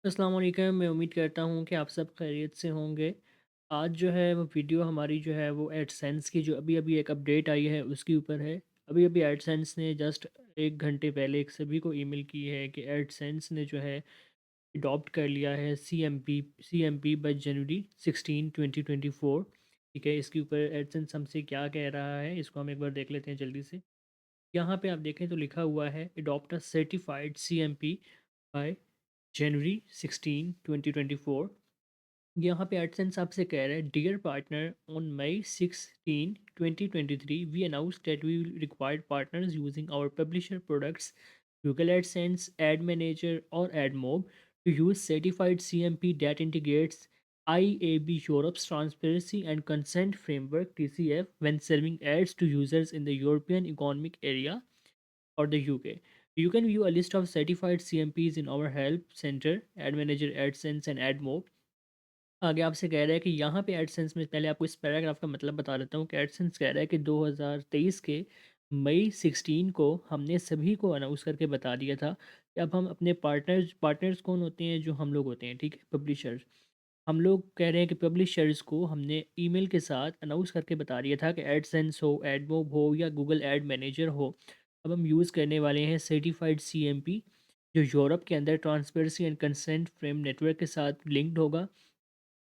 अस्सलाम वालेकुम। मैं उम्मीद करता हूँ कि आप सब खैरियत से होंगे। आज जो है वो वीडियो हमारी जो है वो एडसेंस की जो अभी-अभी एक अपडेट आई है उसके ऊपर है। अभी-अभी एडसेंस ने जस्ट 1 घंटे पहले एक सभी को ईमेल की है कि एडसेंस ने जो है अडॉप्ट कर लिया है सीएमपी बाय जनवरी 16, 2024। ठीक है, इसके ऊपर एडसेंस हमसे क्या कह रहा है इसको हम एक बार देख लेते हैं जल्दी से। यहाँ पे आप देखें तो लिखा हुआ है adopt a certified CMP by January 16, 2024। यहाँ पे एडसेंस आपसे कह रहा है, dear partner, on May 16, 2023 we announce that we will required partners using our publisher products Google AdSense, ad manager और AdMob to use certified CMP that integrates IAB Europe's Transparency and Consent Framework (TCF) when serving ads to users in the European Economic Area or the UK. You can view a list of certified CMPs in our help center, Ad Manager, AdSense and AdMob. आगे आपसे कह रहा है कि यहाँ पे AdSense में पहले आपको इस पैराग्राफ का मतलब बता देता हूँ कि एडसेंस कह रहा है कि 2023 के मई 16 को हमने सभी को अनाउंस करके बता दिया था कि अब हम अपने पार्टनर्स कौन होते हैं, जो हम लोग होते हैं, ठीक है, पब्लिशर्स। हम लोग कह रहे हैं कि पब्लिशर्स को हमने ईमेल के साथ अनाउंस करके बता दिया था कि एडसेंस हो, एडमोब हो या गूगल एड मैनेजर हो, अब हम यूज़ करने वाले हैं सर्टिफाइड सीएमपी जो यूरोप के अंदर transparency and consent frame network के साथ लिंक्ड होगा।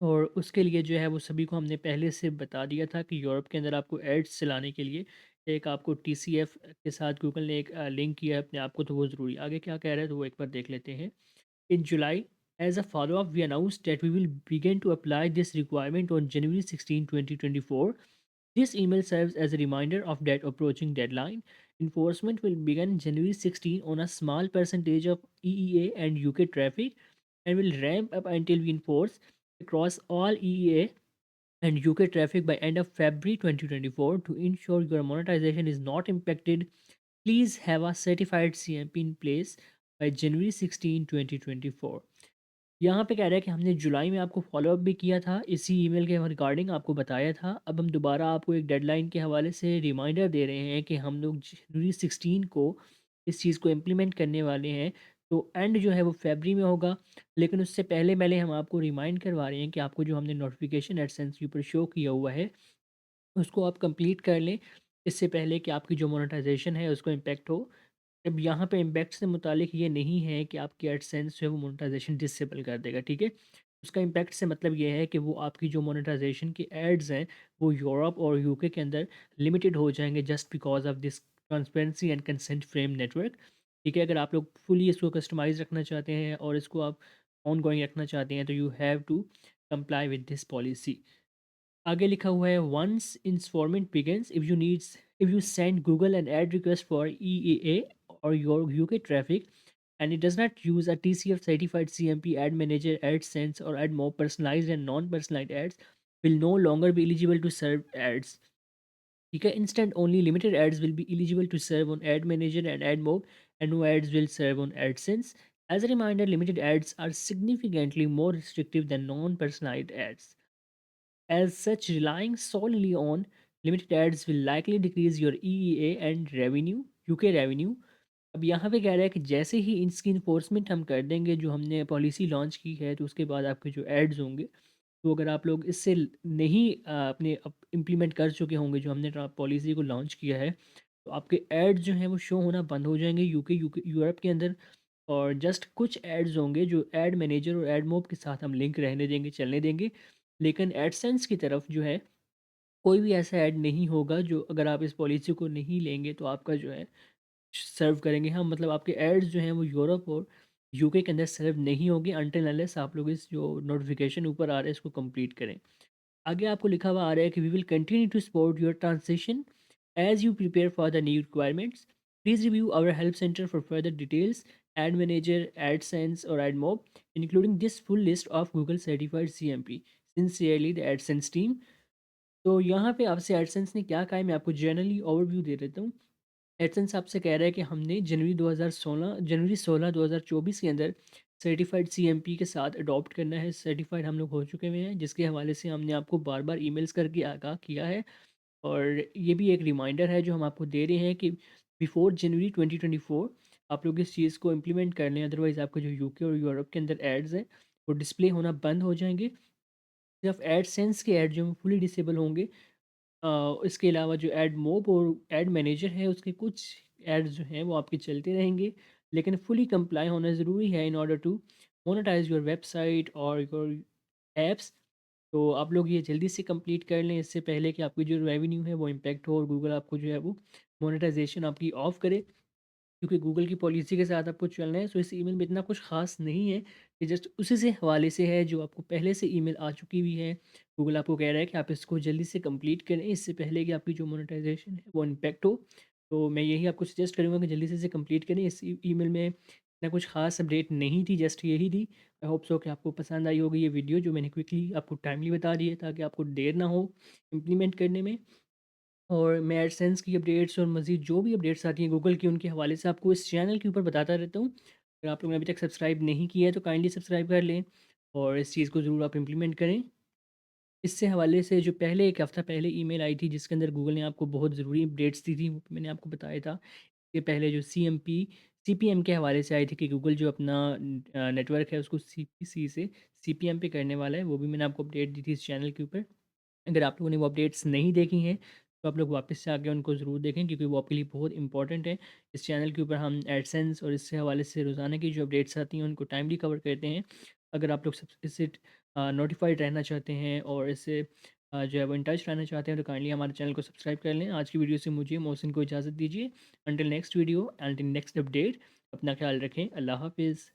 और उसके लिए जो है वो सभी को हमने पहले से बता दिया था कि यूरोप के अंदर आपको एड्स चलाने के लिए एक आपको टीसीएफ के साथ गूगल ने एक लिंक किया है अपने आप को, तो वो ज़रूरी। आगे क्या कह रहा है तो वो एक बार देख लेते हैं। In July, as a follow-up, we announced that we will begin to apply this requirement on January 16, 2024. This email serves as a reminder of that approaching deadline. Enforcement will begin January 16 on a small percentage of EEA and UK traffic and will ramp up until we enforce across all EEA and UK traffic by end of February 2024. To ensure your monetization is not impacted, please have a certified CMP in place by January 16, 2024. यहाँ पे कह रहा है कि हमने जुलाई में आपको follow-up भी किया था, इसी ईमेल के रिगार्डिंग आपको बताया था। अब हम दोबारा आपको एक डेडलाइन के हवाले से रिमाइंडर दे रहे हैं कि हम लोग जनवरी 16 को इस चीज़ को इम्प्लीमेंट करने वाले हैं। तो एंड जो है वो फ़रवरी में होगा, लेकिन उससे पहले-पहले हम आपको रिमाइंड करवा रहे हैं कि आपको जो हमने नोटिफ़िकेशन एडसेंस के ऊपर शो किया हुआ है, उसको आप कंप्लीट कर लें, इससे पहले कि आपकी जो मोनेटाइज़ेशन है उसको इम्पैक्ट हो। अब यहाँ पे इम्पैक्ट से मुतालिक ये नहीं है कि आपकी एडसेंस जो है वो मोनेटाइजेशन डिसेबल कर देगा, ठीक है? उसका इम्पैक्ट से मतलब ये है कि वो आपकी जो मोनेटाइजेशन की एड्स हैं वो यूरोप और यूके के अंदर लिमिटेड हो जाएंगे just because of this transparency and consent frame network. ठीक है, अगर आप लोग फुली इसको कस्टमाइज रखना चाहते हैं और इसको आप ऑन गोइंग रखना चाहते हैं तो you have to comply with this policy. आगे लिखा हुआ है, once instalment begins, if you send Google an ad request for EEA or your UK traffic and it does not use a TCF certified CMP ad manager, AdSense or add more personalized and non-personalized ads will no longer be eligible to serve ads. ठीक है, instant only limited ads will be eligible to serve on ad manager and ad mob and no ads will serve on AdSense. As a reminder, limited ads are significantly more restrictive than non-personalized ads. As such, relying solely on limited ads will likely decrease your EEA and revenue, UK revenue. अब यहाँ पे कह रहा है कि जैसे ही इसकी enforcement हम कर देंगे, जो हमने पॉलिसी लॉन्च की है, तो उसके बाद आपके जो एड्स होंगे, तो अगर आप लोग इससे नहीं अपने इम्प्लीमेंट कर चुके होंगे जो हमने पॉलिसी को लॉन्च किया है, तो आपके एड्स जो हैं वो शो होना बंद हो जाएंगे यूके यूरोप के अंदर। और जस्ट कुछ एड्स होंगे जो एड मैनेजर और एड मोब के साथ हम लिंक रहने देंगे, चलने देंगे। लेकिन एडसेंस की तरफ जो है कोई भी ऐसा ऐड नहीं होगा जो, अगर आप इस पॉलिसी को नहीं लेंगे तो आपका जो है सर्व करेंगे हम, मतलब आपके एड्स जो हैं वो यूरोप और यूके के अंदर सर्व नहीं होंगे अनटिल अनलेस आप लोग इस जो नोटिफिकेशन ऊपर आ रहा है इसको कंप्लीट करें। आगे आपको लिखा हुआ आ रहा है कि we will continue to support your transition as you prepare for the new requirements. Please review our help centre for further details, ad manager, AdSense और AdMob, including this full list of Google certified CMP। Sincerely the AdSense team. तो यहाँ पे आपसे AdSense ने क्या कहा है मैं आपको जनरली ओवरव्यू दे देता हूँ। एडसेंस आपसे कह रहा है कि हमने जनवरी 16 2024 के अंदर सर्टिफाइड सीएमपी के साथ अडॉप्ट करना है। सर्टिफाइड हम लोग हो चुके हुए हैं, जिसके हवाले से हमने आपको बार बार ईमेल्स करके आगाह किया है। और ये भी एक रिमाइंडर है जो हम आपको दे रहे हैं कि बिफोर जनवरी 2024 आप लोग इस चीज़ को इम्प्लीमेंट कर लें, अदरवाइज़ आपके जो यूके और यूरोप के अंदर एड्स हैं, वो डिस्प्ले होना बंद हो जाएँगे। सिर्फ एडसेंस के ऐड जो फुली डिसेबल होंगे। इसके अलावा जो ऐड मोब और ऐड मैनेजर है उसके कुछ ऐड्स जो हैं वो आपके चलते रहेंगे, लेकिन फुली कंप्लाई होना ज़रूरी है in order to monetise your website और योर ऐप्स। तो आप लोग ये जल्दी से कंप्लीट कर लें इससे पहले कि आपकी जो रेवेन्यू है वो इम्पैक्ट हो और गूगल आपको जो है वो मोनेटाइजेशन आपकी ऑफ करे। क्योंकि गूगल की पॉलिसी के साथ आपको चलना है, सो इस ईमेल में इतना कुछ ख़ास नहीं है, ये जस्ट उसी से हवाले से है जो आपको पहले से ईमेल आ चुकी हुई है। गूगल आपको कह रहा है कि आप इसको जल्दी से कंप्लीट करें, इससे पहले कि आपकी जो मोनेटाइजेशन है वो इम्पैक्ट हो। तो मैं यही आपको सजेस्ट करूँगा कि जल्दी से इसे कंप्लीट करें। इस ईमेल में इतना कुछ ख़ास अपडेट नहीं थी, जस्ट यही थी। आई होप सो कि आपको पसंद आई होगी ये वीडियो जो मैंने क्विकली आपको टाइमली बता दी है, ताकि आपको देर ना हो इम्प्लीमेंट करने में। और मैं एडसेंस की अपडेट्स और मज़ीद जो भी अपडेट्स आती हैं गूगल की, उनके हवाले से आपको इस चैनल के ऊपर बताता रहता हूँ। अगर आप लोगों ने अभी तक सब्सक्राइब नहीं किया है तो काइंडली सब्सक्राइब कर लें और इस चीज़ को ज़रूर आप इम्प्लीमेंट करें। इससे हवाले से जो पहले 1 हफ़्ता पहले ईमेल आई थी जिसके अंदर गूगल ने आपको बहुत ज़रूरी अपडेट्स दी थी, वो मैंने आपको बताया था। ये पहले जो सीपीएम के हवाले से आई थी कि गूगल जो अपना नेटवर्क है उसको सीपीसी से सीपीएम पे करने वाला है, वो भी मैंने आपको अपडेट दी थी इस चैनल के ऊपर। अगर आप लोगों ने वो अपडेट्स नहीं देखी हैं, तो आप लोग वापस से आके उनको ज़रूर देखें, क्योंकि वो आपके लिए बहुत इंपॉर्टेंट है। इस चैनल के ऊपर हम एडसेंस और इससे हवाले से रोज़ाना की जो अपडेट्स आती हैं, उनको टाइमली कवर करते हैं। अगर आप लोग सब इससे नोटिफ़ाइड रहना चाहते हैं और इससे जो है वो इन टच रहना चाहते हैं, तो काइंडली हमारे चैनल को सब्सक्राइब कर लें। आज की वीडियो से मुझे मोहसिन को इजाज़त दीजिए। Until next video, until next update, अपना ख्याल रखें। अल्लाह हाफ़िज़।